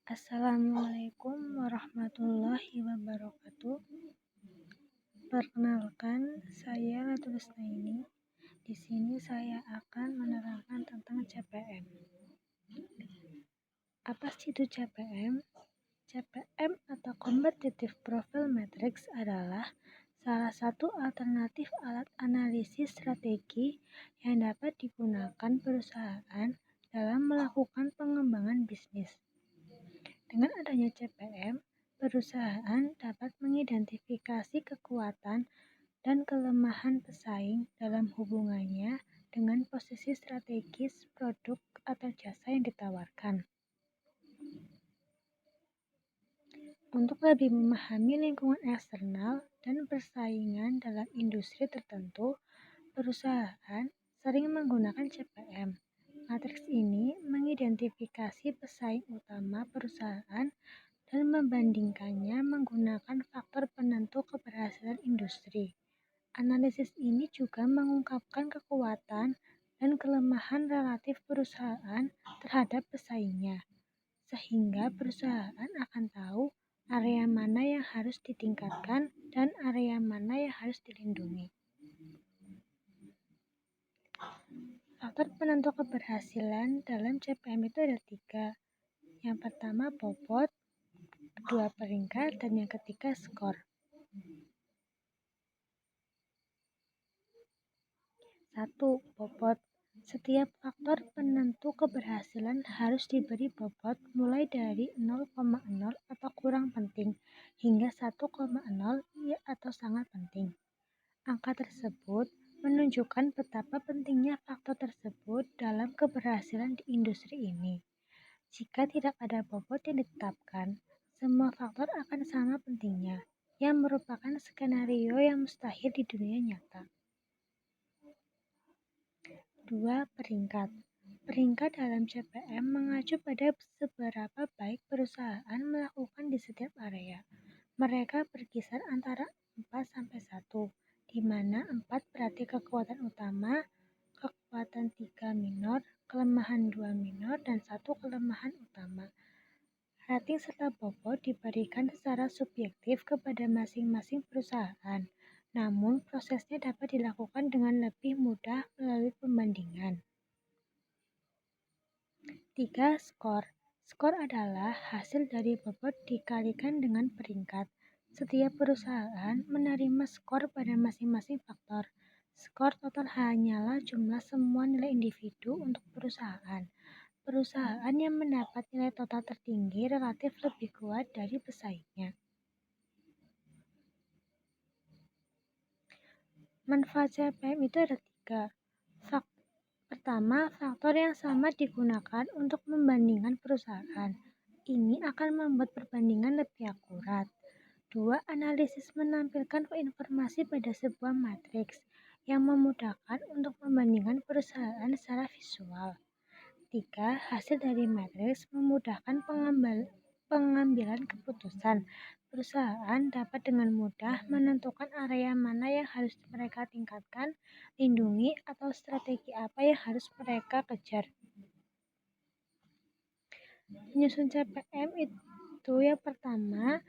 Assalamualaikum warahmatullahi wabarakatuh. Perkenalkan, saya Latul Isnaini. Di sini saya akan menerangkan tentang CPM. Apa sih itu CPM? CPM atau Competitive Profile Matrix adalah salah satu alternatif alat analisis strategi yang dapat digunakan perusahaan dalam melakukan pengembangan bisnis. Dengan adanya CPM, perusahaan dapat mengidentifikasi kekuatan dan kelemahan pesaing dalam hubungannya dengan posisi strategis produk atau jasa yang ditawarkan. Untuk lebih memahami lingkungan eksternal dan persaingan dalam industri tertentu, perusahaan sering menggunakan CPM. Matriks ini mengidentifikasi pesaing utama perusahaan dan membandingkannya menggunakan faktor penentu keberhasilan industri. Analisis ini juga mengungkapkan kekuatan dan kelemahan relatif perusahaan terhadap pesaingnya, sehingga perusahaan akan tahu area mana yang harus ditingkatkan dan area mana yang harus dilindungi. Faktor penentu keberhasilan dalam CPM itu ada 3. Yang pertama bobot, kedua peringkat, dan yang ketiga skor. 1. Bobot. Setiap faktor penentu keberhasilan harus diberi bobot mulai dari 0,0 atau kurang penting hingga 1,0 atau sangat penting. Angka tersebut menunjukkan betapa pentingnya faktor tersebut dalam keberhasilan di industri ini. Jika tidak ada bobot yang ditetapkan, semua faktor akan sama pentingnya, yang merupakan skenario yang mustahil di dunia nyata. 2. Peringkat. Peringkat dalam CPM mengacu pada seberapa baik perusahaan melakukan di setiap area. Mereka berkisar antara 4-1, di mana 4 berarti kekuatan utama, kekuatan 3 minor, kelemahan 2 minor, dan 1 kelemahan utama. Rating serta bobot diberikan secara subjektif kepada masing-masing perusahaan. Namun, prosesnya dapat dilakukan dengan lebih mudah melalui pembandingan. 3. Skor. Skor adalah hasil dari bobot dikalikan dengan peringkat. Setiap perusahaan menerima skor pada masing-masing faktor. Skor total hanyalah jumlah semua nilai individu untuk perusahaan. Perusahaan yang mendapat nilai total tertinggi relatif lebih kuat dari pesaingnya. Manfaat CPM itu ada 3. Pertama, faktor yang sama digunakan untuk membandingkan perusahaan. Ini akan membuat perbandingan lebih akurat. 2. Analisis menampilkan informasi pada sebuah matriks yang memudahkan untuk membandingkan perusahaan secara visual. 3. Hasil dari matriks memudahkan pengambilan keputusan. Perusahaan dapat dengan mudah menentukan area mana yang harus mereka tingkatkan, lindungi, atau strategi apa yang harus mereka kejar. Menyusun CPM itu yang pertama,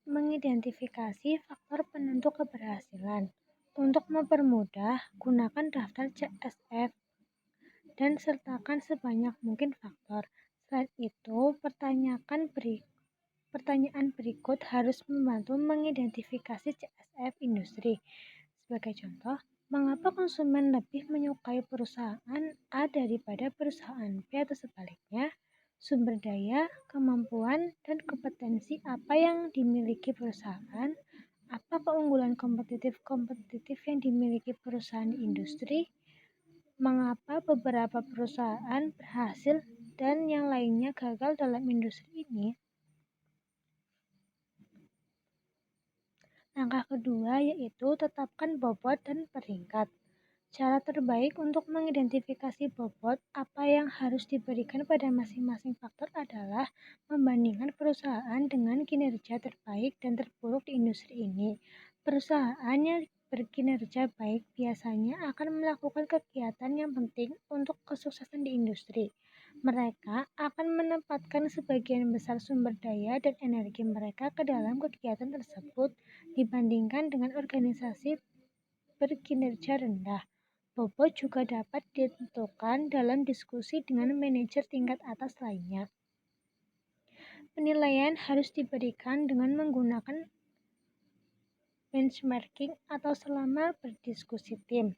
mengidentifikasi faktor penentu keberhasilan. Untuk mempermudah, gunakan daftar CSF dan sertakan sebanyak mungkin faktor. Selain itu, pertanyaan berikut harus membantu mengidentifikasi CSF industri. Sebagai contoh, mengapa konsumen lebih menyukai perusahaan A daripada perusahaan B atau sebaliknya? Sumber daya, kemampuan, dan kompetensi apa yang dimiliki perusahaan? Apa keunggulan kompetitif yang dimiliki perusahaan di industri? Mengapa beberapa perusahaan berhasil dan yang lainnya gagal dalam industri ini? Langkah kedua yaitu tetapkan bobot dan peringkat. Cara terbaik untuk mengidentifikasi bobot apa yang harus diberikan pada masing-masing faktor adalah membandingkan perusahaan dengan kinerja terbaik dan terburuk di industri ini. Perusahaan yang berkinerja baik biasanya akan melakukan kegiatan yang penting untuk kesuksesan di industri. Mereka akan menempatkan sebagian besar sumber daya dan energi mereka ke dalam kegiatan tersebut dibandingkan dengan organisasi berkinerja rendah. Bobot juga dapat ditentukan dalam diskusi dengan manajer tingkat atas lainnya. Penilaian harus diberikan dengan menggunakan benchmarking atau selama berdiskusi tim.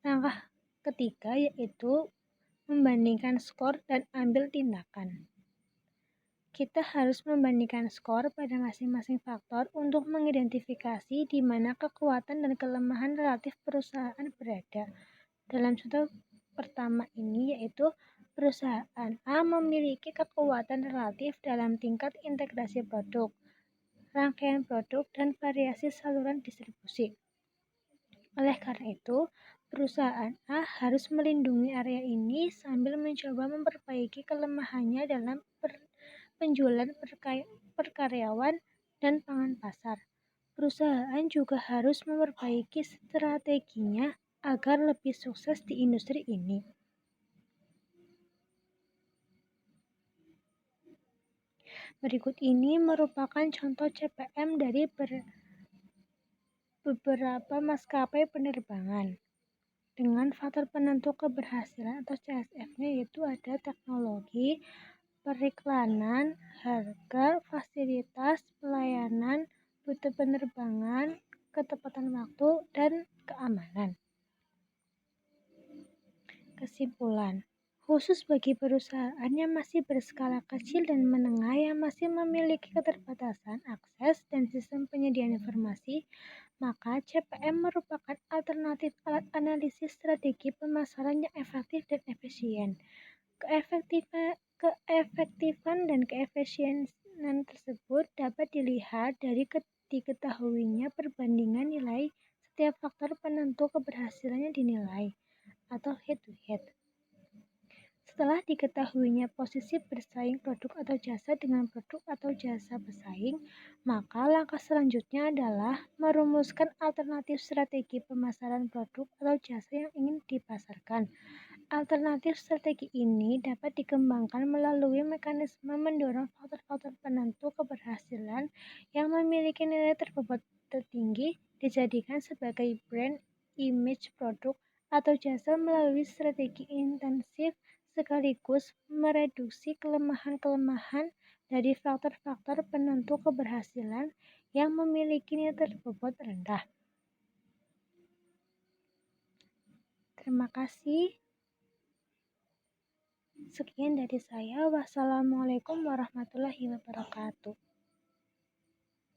Langkah ketiga yaitu membandingkan skor dan ambil tindakan. Kita harus membandingkan skor pada masing-masing faktor untuk mengidentifikasi di mana kekuatan dan kelemahan relatif perusahaan berada. Dalam contoh pertama ini yaitu perusahaan A memiliki kekuatan relatif dalam tingkat integrasi produk, rangkaian produk, dan variasi saluran distribusi. Oleh karena itu, perusahaan A harus melindungi area ini sambil mencoba memperbaiki kelemahannya dalam penjualan per karyawan dan pangan pasar. Perusahaan juga harus memperbaiki strateginya agar lebih sukses di industri ini. Berikut ini merupakan contoh CPM dari beberapa maskapai penerbangan. Dengan faktor penentu keberhasilan atau CSF-nya yaitu ada teknologi, periklanan, harga, fasilitas, pelayanan, rute penerbangan, ketepatan waktu, dan keamanan. Kesimpulan, khusus bagi perusahaan yang masih berskala kecil dan menengah yang masih memiliki keterbatasan akses dan sistem penyediaan informasi, maka CPM merupakan alternatif alat analisis strategi pemasaran yang efektif dan efisien. Keefektifan dan keefisienan tersebut dapat dilihat dari diketahuinya perbandingan nilai setiap faktor penentu keberhasilannya dinilai atau head-to-head. Setelah diketahuinya posisi bersaing produk atau jasa dengan produk atau jasa pesaing, maka langkah selanjutnya adalah merumuskan alternatif strategi pemasaran produk atau jasa yang ingin dipasarkan. Alternatif strategi ini dapat dikembangkan melalui mekanisme mendorong faktor-faktor penentu keberhasilan yang memiliki nilai terbobot tertinggi dijadikan sebagai brand image produk atau jasa melalui strategi intensif sekaligus mereduksi kelemahan-kelemahan dari faktor-faktor penentu keberhasilan yang memiliki nilai terbobot rendah. Terima kasih. Sekian dari saya. Wassalamualaikum warahmatullahi wabarakatuh.